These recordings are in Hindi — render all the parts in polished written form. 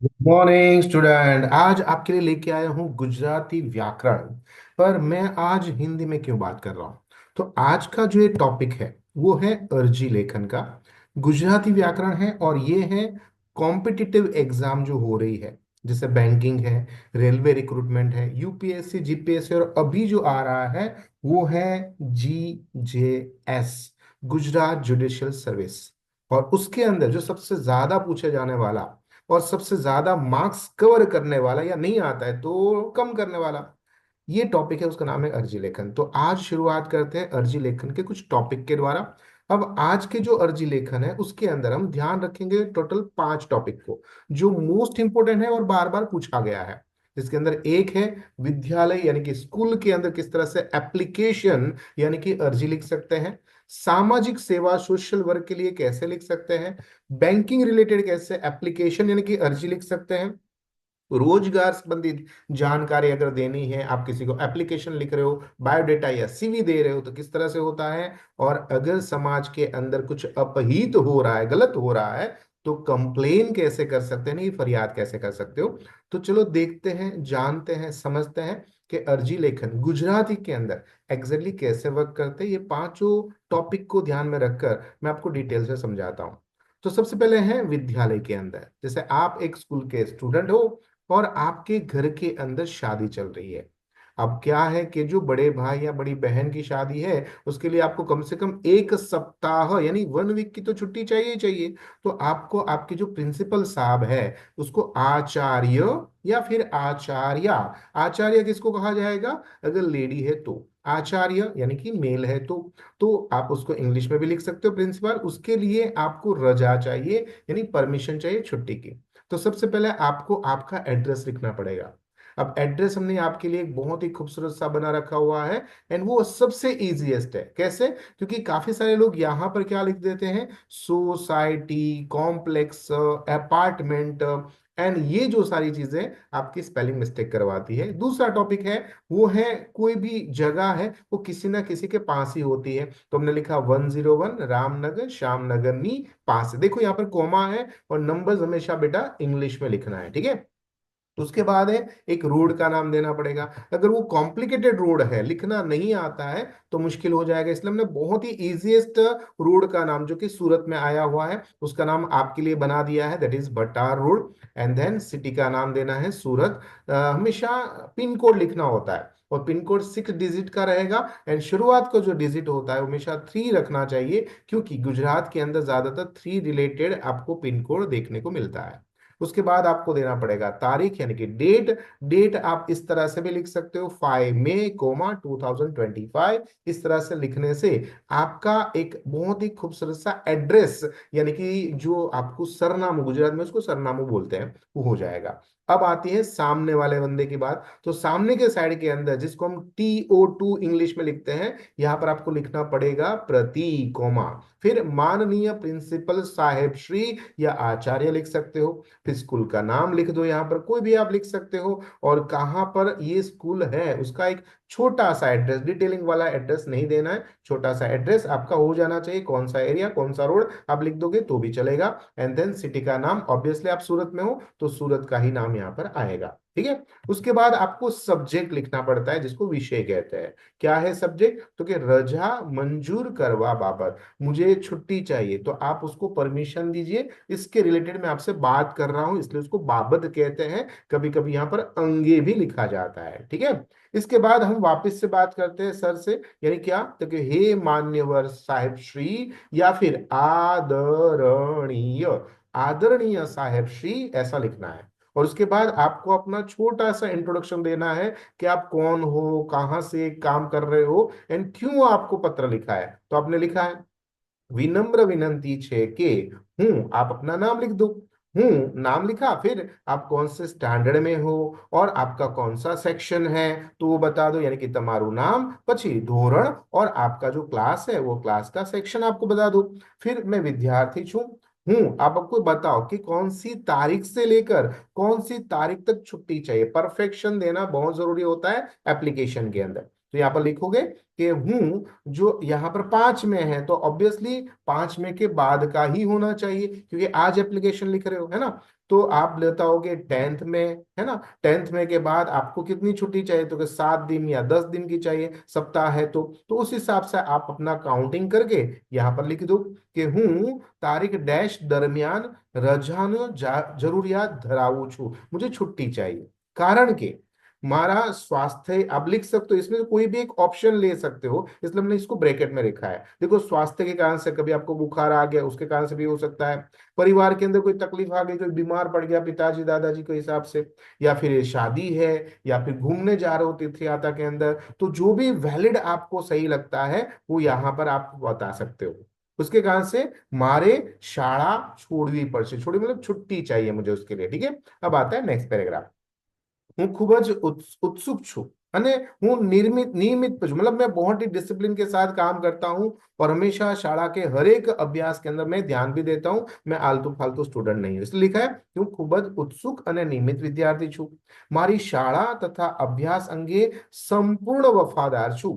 Good morning student. आज आपके लिए लेके आया हूँ गुजराती व्याकरण। पर मैं आज हिंदी में क्यों बात कर रहा हूँ? तो आज का जो ये टॉपिक है वो है अर्जी लेखन का। गुजराती व्याकरण है और ये है कॉम्पिटिटिव एग्जाम जो हो रही है, जैसे बैंकिंग है, रेलवे रिक्रूटमेंट है, यूपीएससी जीपीएससी, और अभी जो आ रहा है वो है जीजेएस, गुजरात जुडिशियल सर्विस। और उसके अंदर जो सबसे ज्यादा पूछे जाने वाला और सबसे ज्यादा मार्क्स कवर करने वाला, या नहीं आता है तो कम करने वाला, ये टॉपिक है, उसका नाम है अर्जी लेखन। तो आज शुरुआत करते हैं अर्जी लेखन के कुछ टॉपिक के द्वारा। अब आज के जो अर्जी लेखन है उसके अंदर हम ध्यान रखेंगे टोटल 5 टॉपिक को, जो मोस्ट इंपोर्टेंट है और बार बार पूछा गया है। जिसके अंदर एक है विद्यालय यानी कि स्कूल के अंदर किस तरह से एप्लीकेशन यानी कि अर्जी लिख सकते हैं, सामाजिक सेवा सोशल वर्क के लिए कैसे लिख सकते हैं, बैंकिंग रिलेटेड कैसे एप्लीकेशन यानी कि अर्जी लिख सकते हैं, रोजगार संबंधित जानकारी अगर देनी है, आप किसी को एप्लीकेशन लिख रहे हो, बायोडेटा या सीवी दे रहे हो तो किस तरह से होता है, और अगर समाज के अंदर कुछ अपहित हो रहा है, गलत हो रहा है, तो कंप्लेन कैसे कर सकते हैं, नहीं फरियाद कैसे कर सकते हो। तो चलो देखते हैं, जानते हैं, समझते हैं कि अर्जी लेखन गुजराती के अंदर एग्जैक्टली कैसे वर्क करते हैं। ये पांचों टॉपिक को ध्यान में रखकर मैं आपको डिटेल से समझाता हूँ। तो सबसे पहले है विद्यालय के अंदर, जैसे आप एक स्कूल के स्टूडेंट हो और आपके घर के अंदर शादी चल रही है। अब क्या है कि जो बड़े भाई या बड़ी बहन की शादी है उसके लिए आपको कम से कम 1 सप्ताह यानी 1 वीक की तो छुट्टी चाहिए ही चाहिए। तो आपको आपके जो प्रिंसिपल साहब है उसको आचार्य या फिर आचार्या, आचार्य किसको कहा जाएगा अगर लेडी है तो, आचार्य यानी कि मेल है तो आप उसको इंग्लिश में भी लिख सकते हो प्रिंसिपल। उसके लिए आपको रजा चाहिए यानी परमिशन चाहिए छुट्टी की। तो सबसे पहले आपको आपका एड्रेस लिखना पड़ेगा। अब एड्रेस हमने आपके लिए एक बहुत ही खूबसूरत सा बना रखा हुआ है, एंड वो सबसे इजीएस्ट है। कैसे? क्योंकि काफी सारे लोग यहाँ पर क्या लिख देते हैं, सोसाइटी, कॉम्प्लेक्स, अपार्टमेंट, एंड ये जो सारी चीजें आपकी स्पेलिंग मिस्टेक करवाती है। दूसरा टॉपिक है वो है कोई भी जगह है वो किसी ना किसी के पास ही होती है। तो हमने लिखा 101 रामनगर श्यामनगर नी पास। देखो यहाँ पर कोमा है और नंबर्स हमेशा बेटा इंग्लिश में लिखना है, ठीक है। तो उसके बाद है एक रोड का नाम देना पड़ेगा। अगर वो कॉम्प्लिकेटेड रोड है, लिखना नहीं आता है, तो मुश्किल हो जाएगा। इसलिए हमने बहुत ही इजीएस्ट रोड का नाम जो कि सूरत में आया हुआ है उसका नाम आपके लिए बना दिया है, that is better road. And then city का नाम देना है सूरत। हमेशा पिन कोड लिखना होता है और पिन कोड 6 डिजिट का रहेगा, एंड शुरुआत का जो डिजिट होता है वो हमेशा 3 रखना चाहिए, क्योंकि गुजरात के अंदर ज्यादातर 3 रिलेटेड आपको पिन कोड देखने को मिलता है। उसके बाद आपको देना पड़ेगा तारीख यानी कि डेट। डेट आप इस तरह से भी लिख सकते हो 5 मई कोमा 2025। इस तरह से लिखने से आपका एक बहुत ही खूबसूरत सा एड्रेस यानी कि जो आपको सरनामू, गुजरात में उसको सरनामू बोलते हैं, वो हो जाएगा। अब आती है सामने वाले बंदे की बात। तो सामने के साइड के अंदर जिसको हम TO2 इंग्लिश में लिखते हैं, यहां पर आपको लिखना पड़ेगा प्रति कोमा, फिर माननीय प्रिंसिपल साहेब श्री या आचार्य लिख सकते हो, फिर स्कूल का नाम लिख दो, यहाँ पर कोई भी आप लिख सकते हो, और कहाँ पर ये स्कूल है उसका एक छोटा सा एड्रेस, डिटेलिंग वाला एड्रेस नहीं देना है, छोटा सा एड्रेस आपका हो जाना चाहिए, कौन सा एरिया कौन सा रोड आप लिख दोगे तो भी चलेगा। एंड देन सिटी का नाम, ऑब्वियसली आप सूरत में हो तो सूरत का ही नाम यहाँ पर आएगा, ठीक है। उसके बाद आपको सब्जेक्ट लिखना पड़ता है जिसको विषय कहते हैं। क्या है सब्जेक्ट? तो कि रजा मंजूर करवा बाबत, मुझे छुट्टी चाहिए तो आप उसको परमिशन दीजिए, इसके रिलेटेड मैं आपसे बात कर रहा हूं इसलिए उसको बाबत कहते हैं। कभी कभी यहाँ पर अंगे भी लिखा जाता है, ठीक है। इसके बाद हम वापस से बात करते हैं सर से, यानी क्या, तो कि हे मान्यवर साहेब श्री या फिर आदरणीय, आदरणीय साहेब श्री ऐसा लिखना है। और उसके बाद आपको अपना छोटा सा इंट्रोडक्शन देना है कि आप कौन हो, कहाँ से काम कर रहे हो, एंड क्यों आपको पत्र लिखा है। तो आपने लिखा है विनम्र विनंती छे के हूं, आप अपना नाम लिख दो। हूं नाम लिखा, फिर आप कौन से स्टैंडर्ड में हो और आपका कौन सा सेक्शन है तो वो बता दो, यानी कि तुम्हारू नाम, पची धोरण, और आपका जो क्लास है वो क्लास का सेक्शन आपको बता दो। फिर मैं विद्यार्थी छूं हूं, आप आपको बताओ कि कौन सी तारीख से लेकर कौन सी तारीख तक छुट्टी चाहिए। परफेक्शन देना बहुत जरूरी होता है एप्लीकेशन के अंदर। तो यहाँ पर लिखोगे कि हूँ जो यहाँ पर 5 में है, तो ऑब्वियसली 5 में के बाद का ही होना चाहिए, क्योंकि आज एप्लीकेशन लिख रहे हो, है ना। तो आप लेता होगे 10th में, है ना। 10th में के बाद आपको कितनी छुट्टी चाहिए, तो कि 7 दिन या 10 दिन की चाहिए, सप्ताह है तो उस हिसाब से आप अपना काउंटिंग करके यहाँ पर लिख दो कि हूँ तारीख डैश दरमियान रजानो जरूरियात धरावू छू, मुझे छुट्टी चाहिए। कारण के हमारा स्वास्थ्य आप लिख सकते हो, इसमें से कोई भी एक ऑप्शन ले सकते हो, इसलिए हमने इसको ब्रैकेट में लिखा है। देखो, स्वास्थ्य के कारण से कभी आपको बुखार आ गया, उसके कारण से भी हो सकता है। परिवार के अंदर कोई तकलीफ आ गई, कोई बीमार पड़ गया पिताजी दादाजी के हिसाब से, या फिर शादी है, या फिर घूमने जा रहे हो तीर्थ यात्रा के अंदर, तो जो भी वैलिड आपको सही लगता है वो यहाँ पर आप बता सकते हो। उसके कारण से मारे शाला छोड़वी पड़શે, छोड़ी मतलब छुट्टी चाहिए मुझे उसके लिए, ठीक है। अब आता है नेक्स्ट पैराग्राफ। હું ખૂબ જ उत्सुक છું અને હું नियमित पर છું, मतलब मैं बहुत ही डिसिप्लिन के साथ काम करता हूँ, और हमेशा शाला के हर एक अभ्यास के अंदर मैं ध्यान भी देता हूँ, मैं आलतू फालतू स्टूडेंट नहीं हूँ। इसलिए लिखा है कि હું ખૂબ જ उत्सुक અને નિયમિત વિદ્યાર્થી છું, મારી શાળા તથા અભ્યાસ અંગે સંપૂર્ણ વફાદાર છું,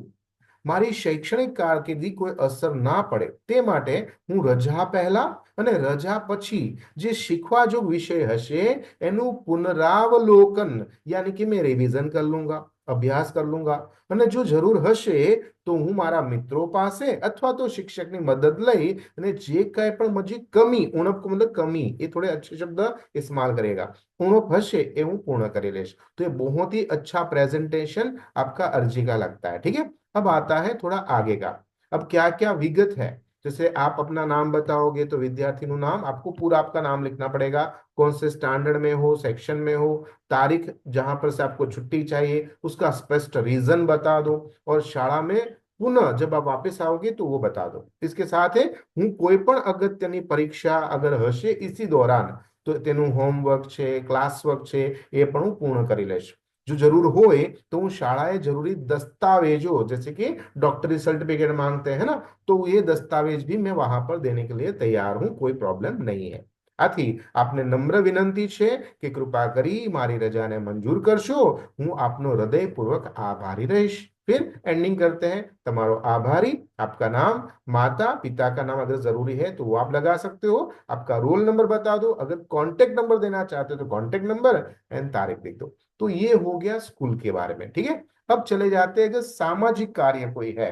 મારી શૈક્ષણિક કારકિર્દી કોઈ અસર ના પડે તે માટે હું રજા પહેલા અને રજા પછી જે શીખવા જો વિષય હશે એનું પુનરાવલોકન यानी कि मैं रिवीजन कर लूंगा, अभ्यास कर लूंगा, અને જો જરૂર હશે તો હું મારા મિત્રો પાસે અથવા તો શિક્ષકની મદદ લઈ અને જે કઈ પણ મજી કમી, ઉણપ को मतलब कमी, ये थोड़े अच्छे शब्द इस्तेमाल करेगा, उणप हशे ये हूँ पूर्ण करी लेश। तो ये बहुत ही अच्छा प्रेजेंटेशन आपका अर्जी का लगता है, ठीक है। अब आता है थोड़ा आगे का। अब क्या क्या विगत है, जैसे आप अपना नाम बताओगे तो विद्यार्थी नु नाम, आपको पूरा आपका नाम लिखना पड़ेगा, कौन से स्टैंडर्ड में हो, सेक्शन में हो, तारीख जहां पर से आपको छुट्टी चाहिए उसका स्पष्ट रीजन बता दो, और शाला में पुनः जब आप वापस आओगे तो वो बता दो। इसके साथ है હું કોઈ પણ અગત્યની પરીક્ષા અગર હશે इसी दौरान તો તેનું હોમવર્ક છે, ક્લાસ વર્ક છે, એ પણ હું પૂર્ણ કરી લઈશ। जो जरूर होए तो હું શાળાએ જરૂરી दस्तावेजों, जैसे कि डॉक्टरी सर्टिफिकेट मांगते हैं ना, तो ये दस्तावेज भी मैं वहां पर देने के लिए तैयार हूं, कोई प्रॉब्लम नहीं है। આથી આપને નમ્ર વિનંતી છે કે કૃપા કરી મારી રજાને મંજૂર કરશો, હું આપનો હૃદયપૂર્વક આભારી રહીશ। फिर एंडिंग करते हैं, तमारो आभारी, आपका नाम, माता पिता का नाम अगर जरूरी है तो वो आप लगा सकते हो, आपका रोल नंबर बता दो, अगर कांटेक्ट नंबर देना चाहते हो तो कांटेक्ट नंबर एंड तारीख लिख दो। तो ये हो गया स्कूल के बारे में, ठीक है। अब चले जाते हैं, अगर सामाजिक कार्य कोई है,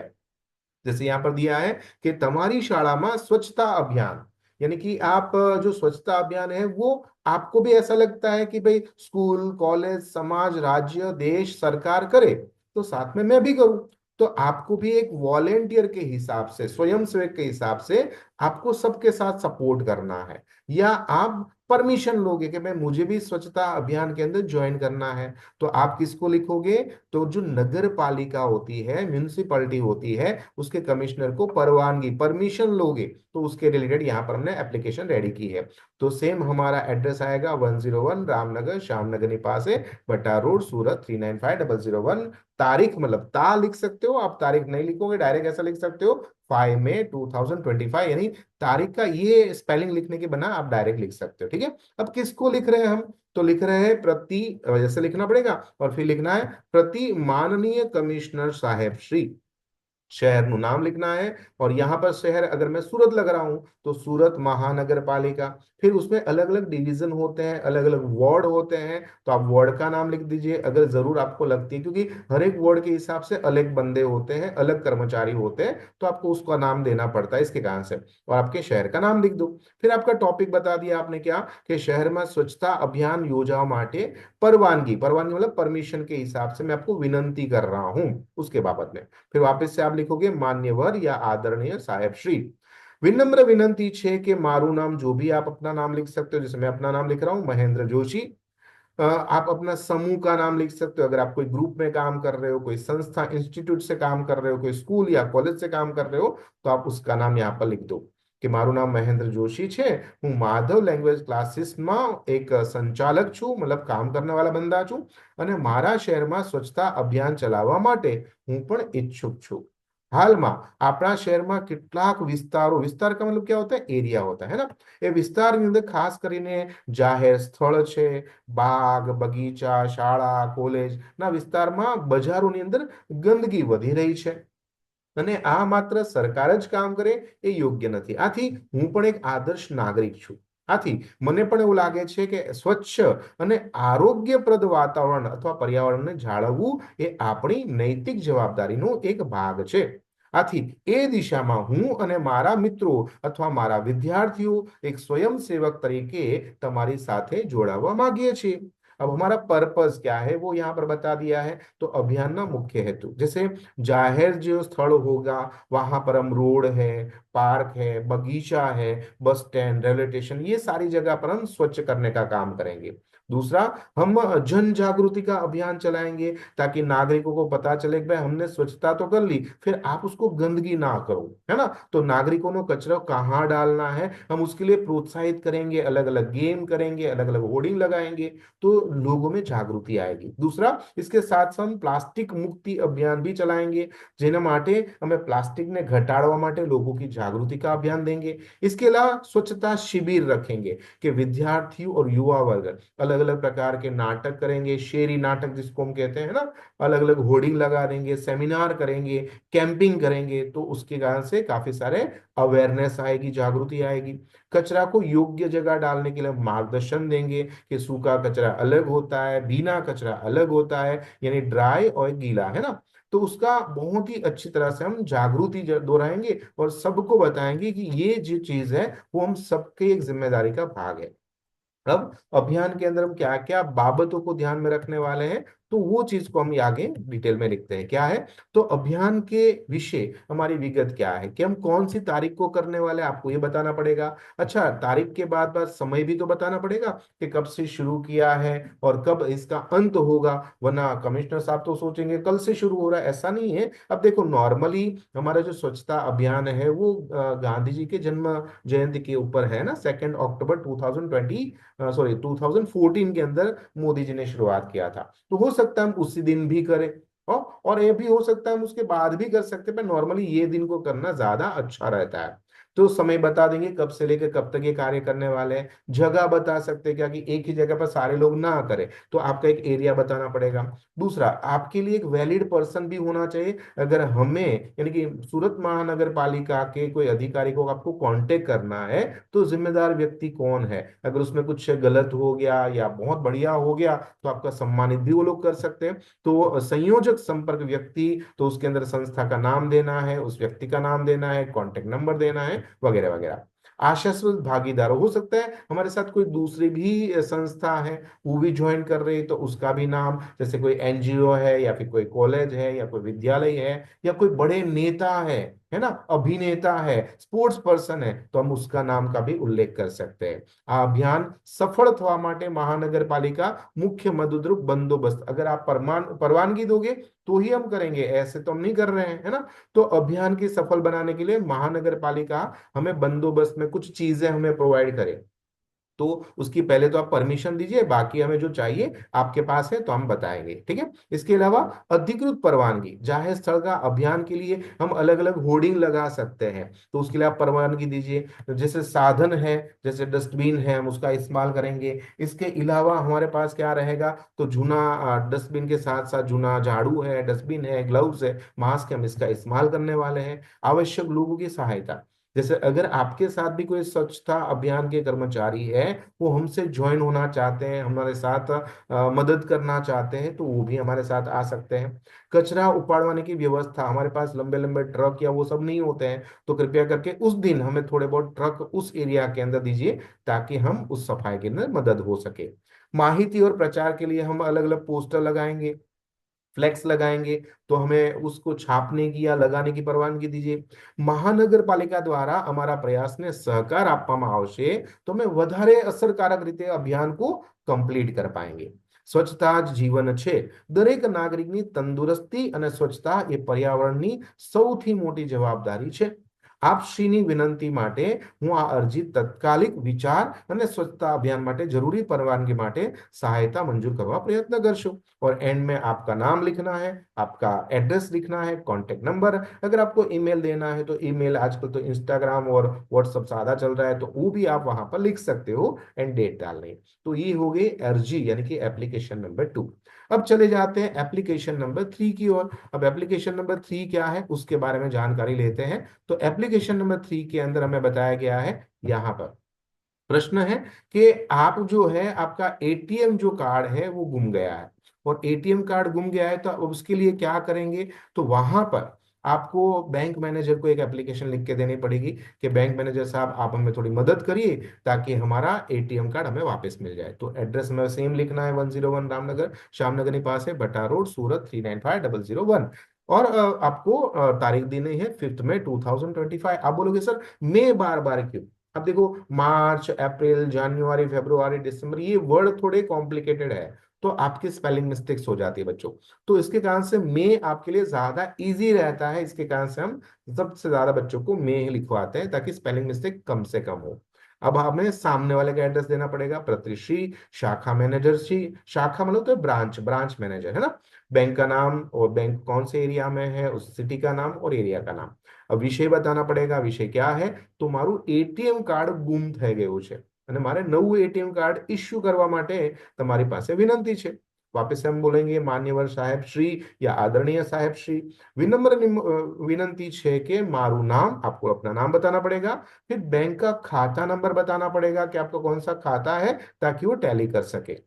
जैसे यहाँ पर दिया है कि तमारी शाला में स्वच्छता अभियान, यानी कि आप जो स्वच्छता अभियान है वो आपको भी ऐसा लगता है कि भाई स्कूल कॉलेज समाज राज्य देश सरकार करे तो साथ में मैं भी करूं, तो आपको भी एक वॉलेंटियर के हिसाब से, स्वयंसेवक के हिसाब से आपको सबके साथ सपोर्ट करना है, या आप परमिशन लोगे कि भाई मुझे भी स्वच्छता अभियान के अंदर ज्वाइन करना है, तो आप किसको लिखोगे, तो जो नगर पालिका होती है, म्यूनिसिपैलिटी होती है, उसके कमिश्नर को परवानगी परमिशन लोगे, तो उसके रिलेटेड यहाँ पर हमने एप्लीकेशन रेडी की है। तो सेम हमारा एड्रेस आएगा 101 रामनगर श्यामनगर निवासे बटा रोड सूरत 395001। तारीख मतलब ता लिख सकते हो आप, तारीख नहीं लिखोगे डायरेक्ट ऐसा लिख सकते हो 5 मई 2025, यानी तारीख का ये स्पेलिंग लिखने के बना आप डायरेक्ट लिख सकते हो, ठीक है। अब किसको लिख रहे हैं हम, तो लिख रहे हैं प्रति, जैसे लिखना पड़ेगा और फिर लिखना है प्रति माननीय कमिश्नर साहेब श्री, शहर नु नाम लिखना है, और यहां पर शहर अगर मैं सूरत लग रहा हूं तो सूरत महानगर पालिका, फिर उसमें अलग अलग डिवीजन होते हैं, अलग अलग वार्ड होते हैं, तो आप वार्ड का नाम लिख दीजिए अगर जरूर आपको लगती है, क्योंकि हर एक वार्ड के हिसाब से अलग बंदे होते हैं, अलग कर्मचारी होते हैं, तो आपको उसका नाम देना पड़ता है इसके कारण से, और आपके शहर का नाम लिख दो। फिर आपका टॉपिक बता दिया आपने क्या, कि शहर में स्वच्छता अभियान योजना माटे परवानगी, परवानगी मतलब परमिशन के हिसाब से मैं आपको विनंती कर रहा हूं उसके बाबत में। फिर वापस से आप लिखोगे मान्यवर या आदरणीय साहेब श्री, विनम्र विनंती छे कि मारू नाम, जो भी आप अपना नाम लिख सकते हो, जैसे मैं अपना नाम लिख रहा हूं महेंद्र जोशी। आप अपना समूह का नाम लिख सकते हो, अगर आप कोई ग्रुप में काम कर रहे हो, कोई संस्था इंस्टीट्यूट से काम कर रहे हो, कोई स्कूल या कॉलेज से काम कर रहे हो, तो आप उसका नाम यहाँ पर लिख दो कि मारू नाम महेंद्र जोशी छे, हूँ माधव लैंग्वेज क्लासेस में एक संचालक छू, मतलब काम करने वाला बंदा छू, અને મારા શહેરમાં સ્વચ્છતા અભિયાન ચલાવવા માટે હું પણ इच्छुक છું। હાલમાં આપણા શહેરમાં કેટલાક વિસ્તારો, વિસ્તાર का मतलब क्या होता है, एरिया होता है ना, એ વિસ્તારની અંદર ખાસ કરીને જાહેર સ્થળ છે, બાગ બગીચા શાળા કોલેજ ના વિસ્તારમાં બજારોની અંદર ગંદકી વધી રહી છે। અને આ માત્ર સરકાર જ કામ કરે એ યોગ્ય નથી. આથી હું પણ એક આદર્શ નાગરિક છું. આથી મને પણ એવું લાગે છે કે સ્વચ્છ અને આરોગ્યપ્રદ વાતાવરણ અથવા પર્યાવરણને જાળવવું એ આપણી નૈતિક જવાબદારીનો એક ભાગ છે. આથી એ દિશામાં હું અને મારા મિત્રો અથવા મારા વિદ્યાર્થીઓ એક स्वयंसेवक तरीके તમારી સાથે જોડાવા માંગીએ છીએ. अब हमारा पर्पस क्या है वो यहाँ पर बता दिया है. तो अभियान ना मुख्य हेतु, जैसे जाहिर जो स्थल होगा वहां पर हम रोड है, पार्क है, बगीचा है, बस स्टैंड, रेलवे स्टेशन, ये सारी जगह पर हम स्वच्छ करने का काम करेंगे. दूसरा, हम जन जागृति का अभियान चलाएंगे ताकि नागरिकों को पता चले कि भाई हमने स्वच्छता तो कर ली, फिर आप उसको गंदगी ना करो, है ना. तो नागरिकों ने कचरा कहाँ डालना है हम उसके लिए प्रोत्साहित करेंगे, अलग अलग गेम करेंगे, अलग अलग होर्डिंग लगाएंगे, तो लोगों में जागृति आएगी. दूसरा, इसके साथ साथ हम प्लास्टिक मुक्ति अभियान भी चलाएंगे, જેના માટે અમે પ્લાસ્ટિકને ઘટાડવા માટે लोगों की जागृति का अभियान देंगे. इसके अलावा स्वच्छता शिविर रखेंगे कि विद्यार्थियों और युवा वर्ग अलग अलग प्रकार के नाटक करेंगे, शेरी नाटक जिसको हम कहते हैं ना, अलग अलग होर्डिंग लगा देंगे, सेमिनार करेंगे, कैंपिंग करेंगे, तो उसके कारण से काफी सारे अवेयरनेस आएगी, जागृति आएगी. कचरा को योग्य जगह डालने के लिए मार्गदर्शन देंगे कि सूखा कचरा अलग होता है, भीना कचरा अलग होता है, यानी ड्राई और गीला, है ना. तो उसका बहुत ही अच्छी तरह से हम जागृति दोहराएंगे और सबको बताएंगे कि ये जो चीज है वो हम सबके एक जिम्मेदारी का भाग है. अब अभियान के अंदर हम क्या क्या बाबतों को ध्यान में रखने वाले हैं, तो वो चीज को हम आगे डिटेल में लिखते हैं. क्या है, तो अभियान के विषय हमारी विगत क्या है, कि हम कौन सी तारीख को करने वाले हैं, आपको ये बताना पड़ेगा. अच्छा, तारीख के बाद बाद समय भी तो बताना पड़ेगा कि कब से शुरू किया है और कब इसका अंत होगा, वरना कमिश्नर साहब तो सोचेंगे कल से शुरू हो रहा है. ऐसा नहीं है. अब देखो, नॉर्मली हमारा जो स्वच्छता अभियान है वो गांधी जी के जन्म जयंती के ऊपर है ना, 2 अक्टूबर 2020, सॉरी 2014 के अंदर मोदी जी ने शुरुआत किया था. तो हो सकता है हम उसी दिन भी करें, और ये भी हो सकता है हम उसके बाद भी कर सकते हैं, पर नॉर्मली ये दिन को करना ज्यादा अच्छा रहता है. तो समय बता देंगे कब से लेकर कब तक ये कार्य करने वाले हैं. जगह बता सकते हैं क्या, कि एक ही जगह पर सारे लोग ना करें, तो आपका एक एरिया बताना पड़ेगा. दूसरा, आपके लिए एक वैलिड पर्सन भी होना चाहिए. अगर हमें यानी कि सूरत महानगर पालिका के कोई अधिकारी को आपको कांटेक्ट करना है, तो जिम्मेदार व्यक्ति कौन है, अगर उसमें कुछ गलत हो गया या बहुत बढ़िया हो गया तो आपका सम्मानित भी वो लोग कर सकते हैं. तो संयोजक संपर्क व्यक्ति, तो उसके अंदर संस्था का नाम देना है, उस व्यक्ति का नाम देना है, कॉन्टेक्ट नंबर देना है, वगैरह वगैरह. आशास्पद भागीदार हो सकता है हमारे साथ कोई दूसरी भी संस्था है, वो भी ज्वाइन कर रही है, तो उसका भी नाम, जैसे कोई एनजीओ है या फिर कोई कॉलेज है या कोई विद्यालय है या कोई बड़े नेता है ना, अभिनेता है, स्पोर्ट्स पर्सन है, तो हम उसका नाम का भी उल्लेख कर सकते हैं. આ અભિયાન સફળ થવા માટે મહાનગરપાલિકા मुख्य मददरूप बंदोबस्त, अगर आप परवानगी दोगे तो ही हम करेंगे, ऐसे तो हम नहीं कर रहे हैं, है ना. तो अभियान की सफल बनाने के लिए महानगर पालिका हमें बंदोबस्त में कुछ चीजें हमें प्रोवाइड करे, तो उसकी पहले तो आप परमिशन दीजिए, बाकी हमें जो चाहिए आपके पास है तो हम बताएंगे, ठीक है. इसके अलावा अधिकृत परवानगी, जाहिर स्थल का अभियान के लिए हम अलग अलग होर्डिंग लगा सकते हैं, तो उसके लिए आप परवानगी दीजिए. जैसे साधन है, जैसे डस्टबिन है, हम उसका इस्तेमाल करेंगे. इसके अलावा हमारे पास क्या रहेगा, तो जूना डस्टबिन के साथ साथ जूना झाड़ू है, डस्टबिन है, ग्लव्स है, मास्क, हम इसका इस्तेमाल करने वाले हैं. आवश्यक लोगों की सहायता, जैसे अगर आपके साथ भी कोई स्वच्छता अभियान के कर्मचारी है, वो हमसे ज्वाइन होना चाहते हैं, हमारे साथ मदद करना चाहते हैं, तो वो भी हमारे साथ आ सकते हैं. कचरा उपाड़वाने की व्यवस्था, हमारे पास लंबे लंबे ट्रक या वो सब नहीं होते हैं, तो कृपया करके उस दिन हमें थोड़े बहुत ट्रक उस एरिया के अंदर दीजिए, ताकि हम उस सफाई के अंदर मदद हो सके. माहिती और प्रचार के लिए हम अलग अलग पोस्टर लगाएंगे, फ्लेक्स लगाएंगे, तो हमें उसको छापने की या लगाने की परवानगी दीजिए. મહાનગર પાલિકા દ્વારા અમારા પ્રયાસને સહકાર આપવામાં આવશે તો અમે વધારે અસરકારક રીતે અભિયાન કો કમ્પ્લીટ કર પાएंगे. સ્વચ્છતા જ જીવન છે. દરેક નાગરિકની તંદુરસ્તી અને સ્વચ્છતા એ પર્યાવરણની સૌથી મોટી જવાબદારી છે. આપશ્રીની વિનંતી માટે હું આ અરજી તત્કાલિક વિચાર અને સ્વચ્છતા અભિયાન માટે જરૂરી પરवानगी માટે सहायता मंजूर करवा प्रयत्न करशो। और एंड में आपका नाम लिखना है, आपका एड्रेस लिखना है, कांटेक्ट नंबर, अगर आपको ईमेल देना है तो ईमेल, आजकल तो इंस्टाग्राम और व्हाट्सएप ज्यादा चल रहा है तो वो भी आप वहां पर लिख सकते हो, एंड डेट डालनी। तो ये हो गई अर्जी यानी कि एप्लीकेशन नंबर 2। अब चले जाते हैं एप्लीकेशन नंबर 3 की ओर। अब एप्लीकेशन नंबर 3 क्या है उसके बारे में जानकारी लेते हैं। तो एप्लीकेशन नंबर 3 के अंदर हमें बताया गया है, यहाँ पर प्रश्न है कि आप जो है आपका एटीएम जो कार्ड है वो गुम गया है, और एटीएम कार्ड गुम गया है तो अब उसके लिए क्या करेंगे। तो वहां पर आपको बैंक मैनेजर को एक एप्लीकेशन लिख के देनी पड़ेगी कि बैंक मैनेजर साहब आप हमें थोड़ी मदद करिए ताकि हमारा एटीएम कार्ड हमें वापस मिल जाए। तो एड्रेस में सेम लिखना है, 101 रामनगर श्यामनगर निवास है, भट्टा रोड, सूरत 395001। और आपको तारीख देनी है 5 मई 2025। आप बोलोगे सर मई बार बार क्यों। अब देखो मार्च, अप्रैल, जनवरी, फरवरी, दिसंबर, ये वर्ड थोड़े कॉम्प्लिकेटेड है तो आपकी स्पेलिंग मिस्टेक्स हो जाती है बच्चों। तो इसके कारण से मई आपके लिए ज्यादा इजी रहता है, इसके कारण से हम सबसे ज्यादा बच्चों को मई लिखवाते हैं ताकि स्पेलिंग मिस्टेक कम से कम हो। अब हमें सामने वाले का एड्रेस देना पड़ेगा, प्रतिश्री, शाखा मैनेजर श्री, शाखा मतलब तो ब्रांच, ब्रांच मैनेजर है ना, बैंक का नाम और बैंक कौन से एरिया में है उस सिटी का नाम और एरिया का नाम। अब विषय बताना पड़ेगा, विषय क्या है, તમારું એટીએમ કાર્ડ ગુમ થઈ ગયું છે અને મારે નવું એટીએમ કાર્ડ ઇસ્યુ કરવા માટે તમારી પાસે વિનંતી છે। वापस से हम बोलेंगे मान्यवर साहेब श्री या आदरणीय साहेब श्री, विनम्र विनंती है कि मारू नाम, आपको अपना नाम बताना पड़ेगा, फिर बैंक का खाता नंबर बताना पड़ेगा कि आपका कौन सा खाता है ताकि वो टैली कर सके,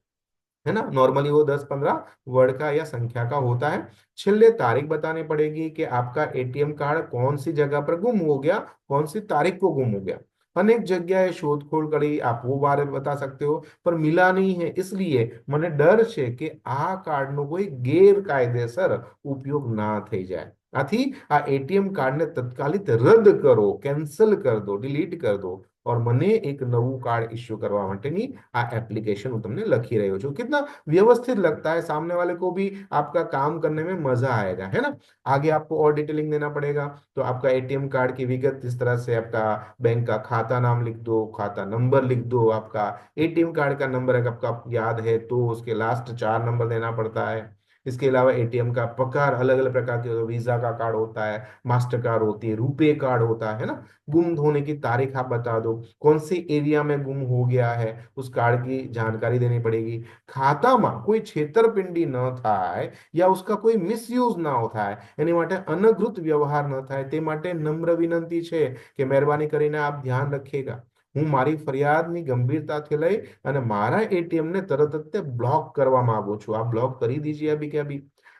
है ना। नॉर्मली वो 10-15 वर्ड का या संख्या का होता है। छिल्ले तारीख बतानी पड़ेगी कि आपका एटीएम कार्ड कौन सी जगह पर गुम हो गया, कौन सी तारीख को गुम हो गया। अनेक जगह शोध खोल करी आप वो बारे बता सकते हो पर मिला नहीं है, इसलिए મને ડર છે કે આ કાર્ડનો કોઈ ગેરકાયદેસર ઉપયોગ ના થઈ જાય। આથી આ એટીએમ કાર્ડને તત્કાલિત રદ કરો, કેન્સલ कर दो, डिलीट कर दो, और મને એક નવું કાર્ડ ઇસ્યુ કરવા માટેની આ એપ્લિકેશન હું તમને લખી રહ્યો છું। कितना व्यवस्थित लगता है, सामने वाले को भी आपका काम करने में मजा आएगा, है ना। आगे आपको और डिटेलिंग देना पड़ेगा, तो आपका एटीएम कार्ड की विगत इस तरह से आपका बैंक का खाता नाम लिख दो, खाता नंबर लिख दो, आपका एटीएम कार्ड का नंबर अगर आपका याद है तो उसके लास्ट 4 नंबर देना पड़ता है। इसके अलावा एटीएम का प्रकार अलग अलग प्रकार के, वीजा का कार्ड होता है, मास्टर कार्ड होती है, रुपए कार्ड होता है ना। गुम होने की तारीख आप बता दो, कौन से एरिया में गुम हो गया है उस कार्ड की जानकारी देनी पड़ेगी। खाता में कोई छेतरपिंडी न थाय या उसका कोई मिसयूज ना हो थाय एनी माटे अनधिकृत व्यवहार न थाय ते माटे नम्र विनंती है कि मेहरबानी करीने आप ध्यान रखिएगा। હું મારી ફરિયાદની ગંભીરતાથી લઈ અને મારા એટીએમ ને તરત જ તે બ્લોક કરવા માંગુ છું, आप ब्लॉक કરી दीजिए अभी के अभी।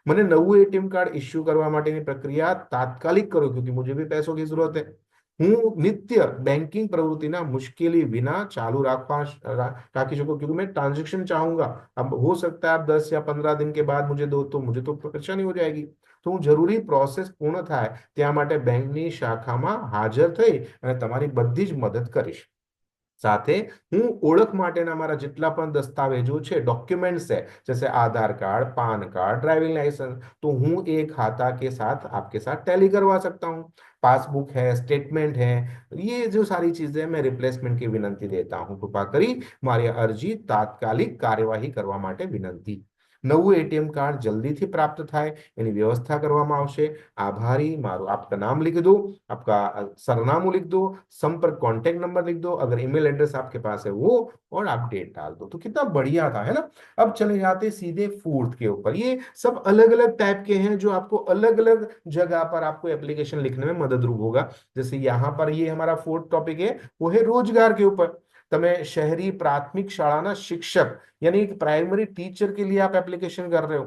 મને નવું એટીએમ કાર્ડ ઇસ્યુ કરવા માટેની પ્રક્રિયા તાત્કાલિક કરો क्योंकि मुझे भी पैसों की जरूरत है। હું નિત્ય બેન્કિંગ પ્રવૃત્તિના મુશ્કેલી વિના ચાલુ રાખી શકું क्योंकि मैं ट्रांजेक्शन चाहूंगा। अब हो सकता है आप 10 या 15 दिन के बाद मुझे दो तो मुझे तो परेशानी हो जाएगी। तो હું જરૂરી પ્રોસેસ પૂર્ણ થાય ત્યાં માટે બેંકની શાખામાં હાજર થઈ અને તમારી બધી જ મદદ કરીશ। સાથે હું ઓળખ માટેના મારા જેટલા પણ દસ્તાવેજો છે, डॉक्यूमेंट्स है, जैसे Aadhaar card, PAN card, driving licence, तो हूँ एक खाता के साथ आपके साथ टैली करवा सकता हूँ। पासबुक है, स्टेटमेंट है, ये जो सारी चीजें मैं रिप्लेसमेंट की विनंती देता हूँ। कृपा करी मारी अर्जी तात्कालिक कार्यवाही करवा माटे विनंती। નવું એટીએમ કાર્ડ જલ્દીથી પ્રાપ્ત થાય એની વ્યવસ્થા કરવામાં આવશે। આભારી, મારું आपका नाम लिख दो, आपका सरनामું लिख दो, संपर्क कांटेक्ट नंबर लिख दो, अगर ईमेल एड्रेस आपके पास है वो, और आप डेट डाल दो। तो कितना बढ़िया था, है ना। अब चले जाते सीधे फोर्थ के ऊपर। ये सब अलग अलग टाइप के हैं जो आपको अलग अलग जगह पर आपको एप्लीकेशन लिखने में मदद रूप होगा। जैसे यहाँ पर ये हमारा फोर्थ टॉपिक है, वो है रोजगार के ऊपर। તમે શહેરી પ્રાથમિક શાળાના शिक्षक यानी एक प्राइमरी टीचर के लिए आप एप्लीकेशन कर रहे हो,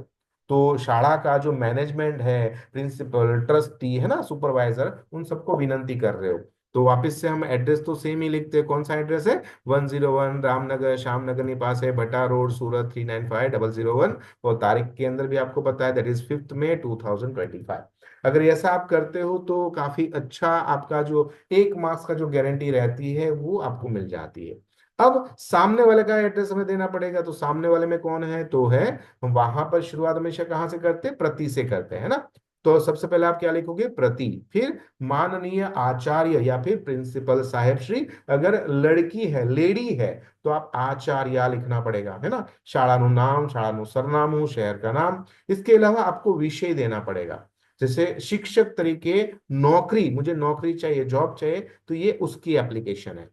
तो शाला का जो मैनेजमेंट है, प्रिंसिपल, ट्रस्टी, है ना, सुपरवाइजर, उन सबको विनंती कर रहे हो। तो वापस से हम एड्रेस तो सेम ही लिखते हैं। कौन सा एड्रेस है, 101 रामनगर श्यामनगर निवास है, भट्टा रोड, सूरत 395001। और तारीख के अंदर भी आपको पता है दैट इज 5 मई 2025। अगर ऐसा आप करते हो तो काफी अच्छा आपका जो 1 मार्क्स का जो गारंटी रहती है वो आपको मिल जाती है। अब सामने वाले का एड्रेस हमें देना पड़ेगा, तो सामने वाले में कौन है, तो है वहां पर शुरुआत हमेशा कहाँ से करते हैं, प्रति से करते हैं ना। तो सबसे पहले आप क्या लिखोगे, प्रति, फिर माननीय आचार्य या फिर प्रिंसिपल साहेब श्री। अगर लड़की है, लेडी है, तो आप आचार्य लिखना पड़ेगा, है ना। शाળાનું नाम, शाળાનું सरनामું, शहर का नाम। इसके अलावा आपको विषय देना पड़ेगा। जैसे शिक्षक तरीके नौकरी, मुझे नौकरी चाहिए, जॉब चाहिए, तो ये उसकी एप्लीकेशन है।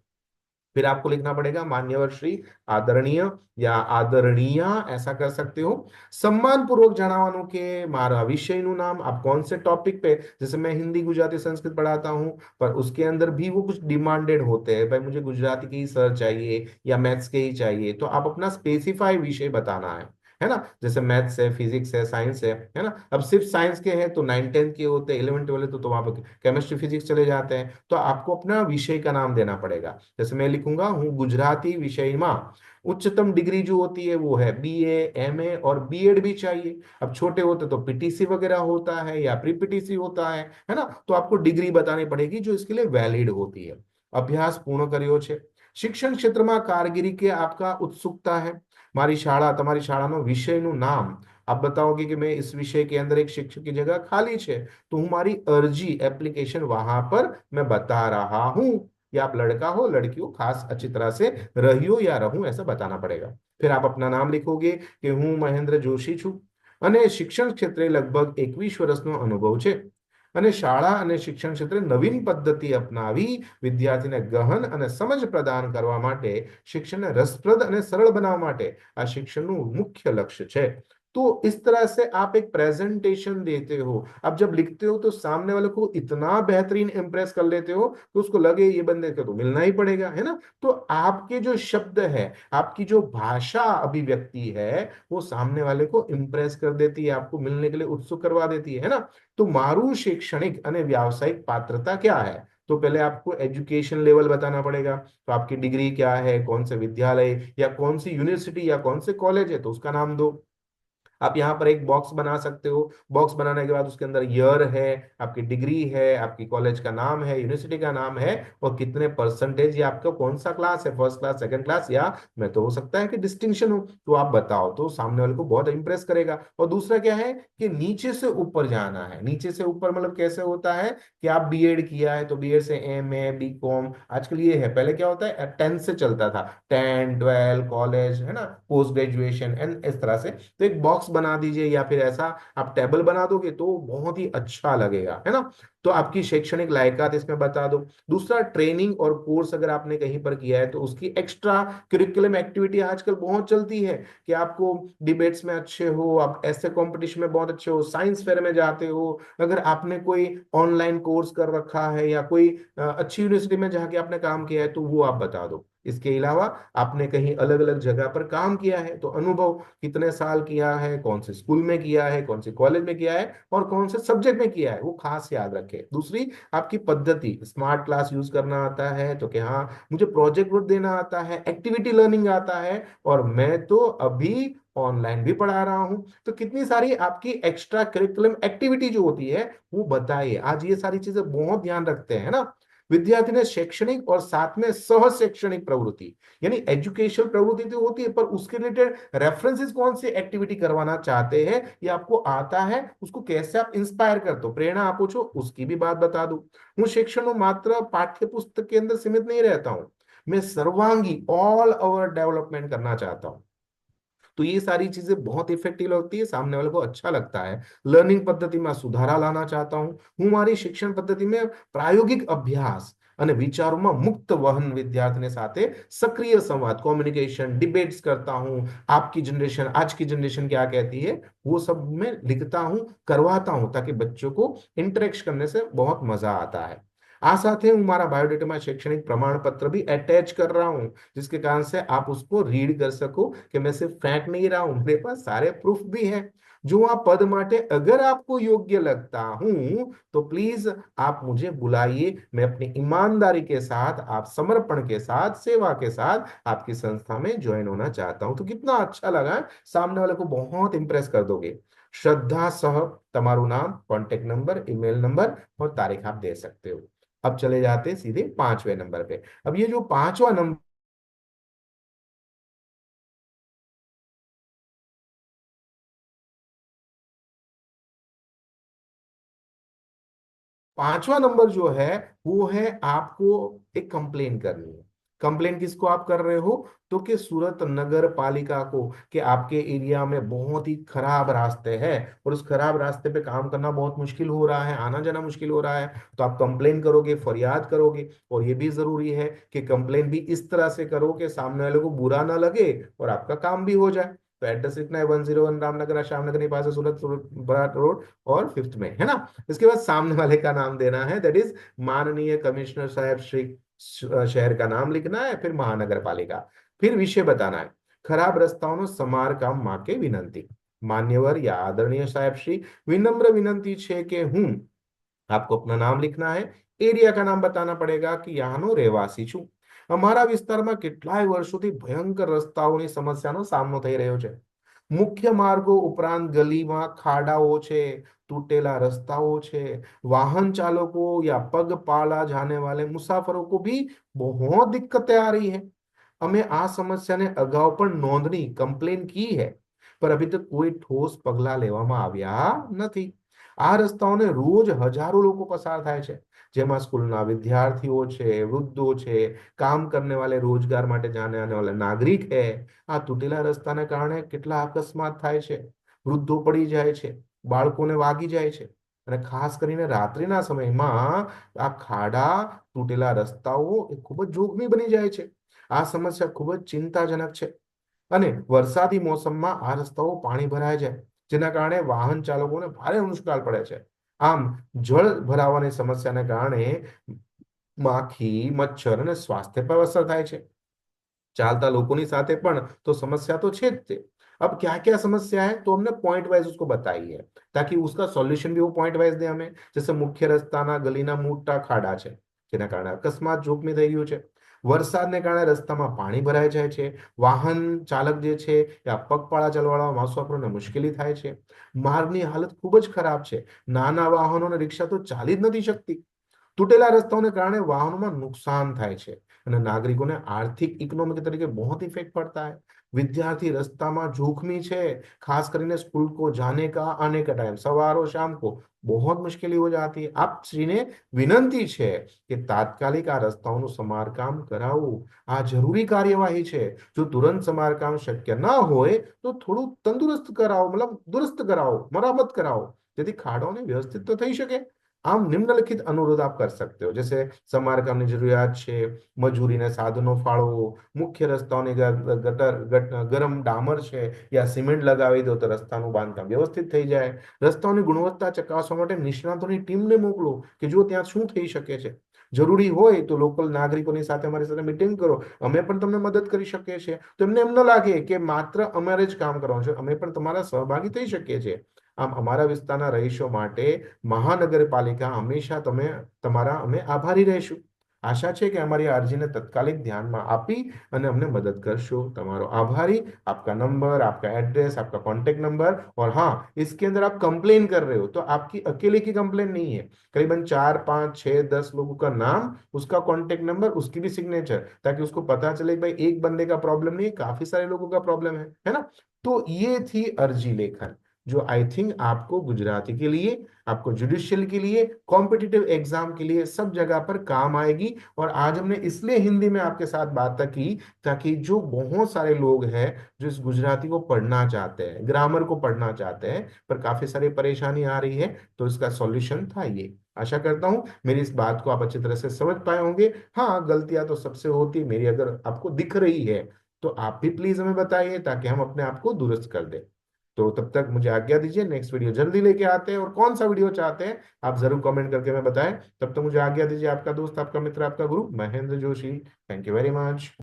फिर आपको लिखना पड़ेगा मान्यवर श्री, आदरणीय या आदरणीय, ऐसा कर सकते हो। सम्मान पूर्वक જણાવવાનું કે મારા વિષયનું નામ, आप कौन से टॉपिक पे, जैसे मैं हिंदी गुजराती संस्कृत पढ़ाता हूँ, पर उसके अंदर भी वो कुछ डिमांडेड होते हैं, भाई मुझे गुजराती के ही सर चाहिए या मैथ्स के ही चाहिए, तो आप अपना स्पेसिफाई विषय बताना है ना। जैसे मैथ्स है, फिजिक्स है, साइंस है ना। अब सिर्फ साइंस के हैं तो 9 10 के होते हैं, 11 12 तो वहां पर केमिस्ट्री फिजिक्स चले जाते हैं, तो आपको अपना विषय का नाम देना पड़ेगा। जैसे मैं लिखूंगा हूँ गुजराती विषय में, उच्चतम डिग्री जो होती है वो है बीए, एमए और बीएड भी चाहिए। अब छोटे होते तो पीटीसी वगैरह होता है या प्री पीटीसी होता है ना। तो आपको डिग्री बतानी पड़ेगी जो इसके लिए वैलिड होती है। अभ्यास पूर्ण કર્યો છે। શિક્ષણ ક્ષેત્રમાં કારગિરી કે આપકા उत्सुकता है। મારી શાળા, તમારી શાળાનો વિષયનું નામ आप बताओगे कि मैं इस विषय के अंदर एक शिक्षक की जगह खाली है, तो हमारी अर्जी एप्लीकेशन वहां पर मैं बता रहा हूं। या आप लड़का हो, लड़की हो, खास अच्छी तरह से रही हो या रहूं, ऐसा बताना पड़ेगा। फिर आप अपना नाम लिखोगे कि हूं महेंद्र जोशी छू, અને શિક્ષણ ક્ષેત્રે લગભગ 21 વર્ષનો અનુભવ છે, અને શાળા અને શિક્ષણ ક્ષેત્રે નવીન પદ્ધતિ અપનાવી વિદ્યાર્થીને ગહન અને સમજ પ્રદાન કરવા માટે, શિક્ષણને રસપ્રદ અને સરળ બનાવવા માટે આ શિક્ષણનું મુખ્ય લક્ષ્ય છે। तो इस तरह से आप एक प्रेजेंटेशन देते हो। अब जब लिखते हो तो सामने वाले को इतना बेहतरीन इंप्रेस कर लेते हो कि उसको लगे ये बंदे को तो मिलना ही पड़ेगा, है ना। तो आपके जो शब्द है, आपकी जो भाषा अभिव्यक्ति है, वो सामने वाले को इंप्रेस कर देती है, आपको मिलने के लिए उत्सुक करवा देती है ना। तो मारू शैक्षणिक અને व्यावसायिक पात्रता क्या है, तो पहले आपको एजुकेशन लेवल बताना पड़ेगा। तो आपकी डिग्री क्या है, कौन से विद्यालय या कौन सी यूनिवर्सिटी या कौन से कॉलेज है, तो उसका नाम दो। आप यहाँ पर एक बॉक्स बना सकते हो। बॉक्स बनाने के बाद उसके अंदर ईयर है, आपकी डिग्री है, आपकी कॉलेज का नाम है, यूनिवर्सिटी का नाम है, और कितने परसेंटेज, या आपका कौन सा क्लास है, फर्स्ट क्लास, सेकंड क्लास, या मैं तो हो सकता है कि डिस्टिंक्शन हो, तो आप बताओ, तो सामने वाले को बहुत इंप्रेस करेगा। और दूसरा क्या है कि नीचे से ऊपर जाना है। नीचे से ऊपर मतलब कैसे होता है कि आप बीएड किया है तो बीएड से एमए, बीकॉम, आजकल ये है, पहले क्या होता है 10 से चलता था, 10 12 कॉलेज, है ना, पोस्ट ग्रेजुएशन एंड इस तरह से। तो एक बॉक्स बना दीजिए या फिर ऐसा आप टेबल बना दोगे तो बहुत ही अच्छा लगेगा, है ना। तो आपकी शैक्षणिक लायकात इसमें बता दो। दूसरा, ट्रेनिंग और कोर्स अगर आपने कहीं पर किया है तो उसकी एक्स्ट्रा करिकुलम एक्टिविटी आजकल बहुत चलती है, कि आपको डिबेट्स में अच्छे हो, आप ऐसे कंपटीशन में बहुत अच्छे हो, साइंस फेयर में जाते हो, अगर आपने कोई ऑनलाइन कोर्स कर रखा है या कोई अच्छी यूनिवर्सिटी में जाके आपने काम किया है, तो वो आप बता दो। इसके अलावा आपने कहीं अलग अलग जगह पर काम किया है तो अनुभव, कितने साल किया है, कौन से स्कूल में किया है, कौन से कॉलेज में किया है, और कौन से सब्जेक्ट में किया है, वो खास याद रखें। दूसरी, आपकी पद्धति, स्मार्ट क्लास यूज करना आता है तो कि हाँ मुझे प्रोजेक्ट वर्क देना आता है, एक्टिविटी लर्निंग आता है, और मैं तो अभी ऑनलाइन भी पढ़ा रहा हूं। तो कितनी सारी आपकी एक्स्ट्रा करिकुलम एक्टिविटी जो होती है वो बताइए। आज ये सारी चीजें बहुत ध्यान रखते हैं ना। विद्यार्थी ने शैक्षणिक और साथ में सह शैक्षणिक प्रवृत्ति, यानी एजुकेशन प्रवृत्ति तो होती है, पर उसके रिलेटेड रेफरेंसेस कौन सी एक्टिविटी करवाना चाहते हैं, ये आपको आता है, उसको कैसे आप इंस्पायर करते हो, प्रेरणा आपो छो, उसकी भी बात बता दो। હું શિક્ષણ માત્ર पाठ्य पुस्तक के अंदर सीमित नहीं रहता हूं, मैं सर्वांगी ऑल ओवर डेवलपमेंट करना चाहता हूं। तो ये सारी चीजें बहुत इफेक्टिव लगती है, सामने वाले को अच्छा लगता है। लर्निंग पद्धति में सुधारा लाना चाहता हूँ, હું મારી શિક્ષણ પદ્ધતિ में प्रायोगिक अभ्यास અને વિચારોમાં મુક્ત વહન વિદ્યાર્થીને સાથે सक्रिय संवाद, कम्युनिकेशन, डिबेट्स करता हूँ। आपकी जनरेशन, आज की जनरेशन क्या कहती है, वो सब मैं लिखता हूँ, करवाता हूँ, ताकि बच्चों को इंटरेक्ट करने से बहुत मजा आता है। आ साथ હું મારા બાયોડેટામાં शैक्षणिक प्रमाण पत्र भी अटैच कर रहा हूँ, जिसके कारण से आप उसको रीड कर सको कि मैं सिर्फ फेंक नहीं रहा हूं, मेरे पास सारे प्रूफ भी हैं। जो आप पद माटे अगर आपको योग्य लगता हूं तो प्लीज आप मुझे बुलाइए, मैं अपनी ईमानदारी के साथ, आप समर्पण के साथ, सेवा के साथ आपकी संस्था में ज्वाइन होना चाहता हूं। तो कितना अच्छा लगा है, सामने वाले को बहुत इंप्रेस कर दोगे। श्रद्धा सह तमारू नाम, कॉन्टेक्ट नंबर, ईमेल नंबर और तारीख आप दे सकते हो। अब चले जाते हैं सीधे 5वें नंबर पे। अब ये जो 5वां नंबर पांचवा नंबर जो है वो है आपको एक कंप्लेन करनी है। कंप्लेन किसको आप कर रहे हो? तो कि सूरत नगर पालिका को, कि आपके एरिया में बहुत ही खराब रास्ते हैं और उस खराब रास्ते पे काम करना बहुत मुश्किल हो रहा है, आना जाना मुश्किल हो रहा है। तो आप कंप्लेन करोगे, फरियाद करोगे। और ये भी जरूरी है कि कंप्लेन भी इस तरह से करो कि सामने वाले को बुरा ना लगे और आपका काम भी हो जाए। तो एड्रेस लिखना है 101 रामनगर श्यामनगर निवास सूरत, सूरत बड़ा रोड और फिफ्थ में, है ना। इसके बाद सामने वाले का नाम देना है, दैट इज माननीय कमिश्नर साहब श्री, शहर का नाम लिखना है, फिर महानगर पालिका। फिर विषय बताना है, खराब रસ્તાઓનો સમારકામ માટે વિનંતી। मान्यवर या आदरणीय साहब श्री, विनम्र विनंती છે કે હું, आपको अपना नाम लिखना है, एरिया का नाम बताना पड़ेगा कि यहांનો રહેવાસી છું। અમારા વિસ્તારમાં કેટલાય વર્ષોથી ભયંકર રસ્તાઓની સમસ્યાનો સામનો થઈ રહ્યો છે। મુખ્ય માર્ગો ઉપરાંત ગલીમાં ખાડાઓ છે, તૂટેલા રસ્તાઓ છે, वाहन चालकों या पगपाला जाने वाले मुसाफरों को भी बहुत दिक्कतें आ रही है। हमें आ समस्या ने अगाઉ પણ નોંધણી कंप्लेन की है, पर अभी तक कोई ठोस पगला લેવામાં આવ્યા નથી। આ રસ્તાઓને રોજ હજારો લોકો પસાર થાય છે, જેમાં સ્કૂલના વિદ્યાર્થીઓ છે, વૃદ્ધો છે, કામ करने वाले रोजगार માટે जाने आने वाले नागरिक है। આ તૂટેલા રસ્તાને કારણે કેટલા અકસ્માત થાય છે, વૃદ્ધો પડી જાય છે, બાળકોને વાગી જાય છે। અને ખાસ કરીને રાત્રિના સમયમાં આ ખાડા, તૂટેલા રસ્તાઓ એ ખૂબ જ જોખમી બની જાય છે। આ સમસ્યા ખૂબ જ ચિંતાજનક છે। અને વરસાદી મોસમમાં આ રસ્તાઓ પાણી ભરાય જાય, જેના કારણે વાહન ચાલકોને ભારે મુશ્કેલ પડે છે। આમ જળ ભરાવાની સમસ્યાને કારણે માખી, મચ્છર અને સ્વાસ્થ્ય પર અસર થાય છે। चालता लोगों की साथे पण तो समस्या तो छे ज ते। अब क्या क्या समस्या है तो हमने पॉइंट वाइज उसको बताई है, ताकि उसका सॉल्यूशन भी वो पॉइंट वाइज दे हमें। जैसे मुख्य रस्ताना गलीना मोटा खाड़ा છે, જેના કારણે અકસ્માત જોખમી થઈ ગયું છે। વરસાદને કારણે રસ્તામાં પાણી ભરાઈ જાય છે, વાહન ચાલક જે છે એ પગપાળા ચાલવાવાળા મુસાફરોને મુશ્કેલી થાય છે। માર્ગની હાલત ખૂબ જ ખરાબ છે, નાના વાહનો અને રિક્ષા તો ચાલી જ નથી શકતી। તૂટેલા રસ્તાઓને કારણે વાહનોમાં નુકસાન થાય છે અને નાગરિકોને આર્થિક ઇકોનોમિક તરીકે बहुत इफेक्ट पड़ता है। विद्यार्थी रस्ताમાં जोखमी છે, खास કરીને स्कूल को जाने का आने का टाइम सवार और शाम को बहुत मुश्किल हो जाती है। आप श्रीने विनंती છે કે તાત્કાલિક આ રસ્તાઓનું સમારકામ કરાવવું આ જરૂરી કાર્યવાહી છે। જો તુરંત સમારકામ શક્ય ન હોય તો થોડું તંદુરસ્ત કરાવો, મતલબ દુરસ્ત કરાવો, મરામત કરાવો, જેથી ખાડાઓને વ્યવસ્થિત તો થઈ શકે। આમ નિમ્નલિખિત अनुरोध आप कर सकते हो, जैसे સમારકામની જરૂરિયાત છે, મજૂરીને સાધનો ફાળવો, મુખ્ય રસ્તાઓની ગરમ ડામર છે યા સિમેન્ટ લગાવી દો તો રસ્તાનું બાંધકામ વ્યવસ્થિત થઈ જાય। રસ્તાઓની ગુણવત્તા ચકાસવા માટે નિષ્ણાતોની ટીમને મોકલો કે જો ત્યાં શું થઈ શકે છે। જરૂરી હોય તો લોકલ નાગરિકોની સાથે અમારી સાથે મીટિંગ કરો, અમે પણ તમને મદદ કરી શકીએ છીએ। તો એમને એમ ન લાગે કે માત્ર અમારે જ કામ કરવાનું છે, અમે પણ તમારા સહભાગી થઈ શકીએ છીએ। આમ અમારા વિસ્તારના રહીશો માટે મહાનગરપાલિકા હંમેશા તમે તમારા અમે આભારી રહીશું। આશા છે कि हमारी अर्जी ने तत्कालिक ध्यान में आपी અને અમને મદદ કરશો। તમારો આભારી। आपका नंबर, आपका एड्रेस, आपका कॉन्टेक्ट नंबर, और हाँ, इसके अंदर आप कंप्लेन कर रहे हो तो आपकी अकेले की कंप्लेन नहीं है, करीबन 4 5 6 10 लोगों का नाम, उसका कॉन्टेक्ट नंबर, उसकी भी सिग्नेचर, ताकि उसको पता चले भाई एक बंदे का प्रॉब्लम नहीं, काफी सारे लोगों का प्रॉब्लम है ना। तो ये थी अर्जी लेखन, जो आई थिंक आपको गुजराती के लिए, आपको जुडिशियल के लिए, कॉम्पिटिटिव एग्जाम के लिए सब जगह पर काम आएगी। और आज हमने इसलिए हिंदी में आपके साथ बात की ताकि जो बहुत सारे लोग हैं जो इस गुजराती को पढ़ना चाहते हैं, ग्रामर को पढ़ना चाहते हैं, पर काफी सारी परेशानी आ रही है, तो इसका सॉल्यूशन था ये। आशा करता हूं मेरी इस बात को आप अच्छी तरह से समझ पाए होंगे। हाँ, गलतियां तो सबसे होती, मेरी अगर आपको दिख रही है तो आप भी प्लीज हमें बताइए ताकि हम अपने आप को दुरुस्त कर दें। तो तब तक मुझे आज्ञा दीजिए, नेक्स्ट वीडियो जल्दी लेके आते हैं, और कौन सा वीडियो चाहते हैं आप जरूर कमेंट करके हमें बताएं। तब तक मुझे आज्ञा दीजिए, आपका दोस्त, आपका मित्र, आपका गुरु Mahendra Joshi. Thank you very much.